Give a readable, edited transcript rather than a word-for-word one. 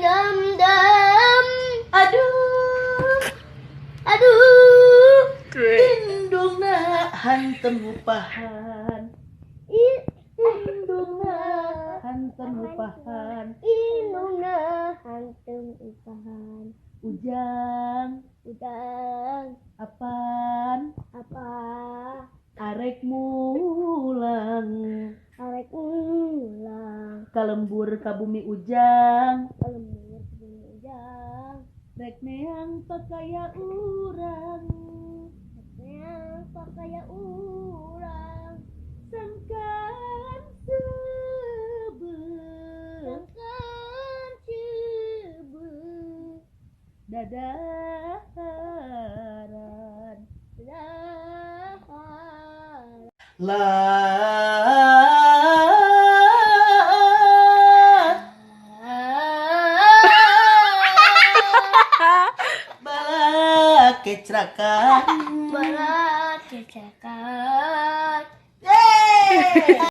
dam dam. Aduh, Indungna hantem upahan. Indungna hantem upahan. indungna hantem upahan. Ujang Udang apan apa arek mulang arek ulang kalembur ka bumi ujang lembur ujang rek neang pakaya urang yang pakaya ulang sangkan sebe sangkan cibu dadaharan dahar bala kecerakan berat kecelakaan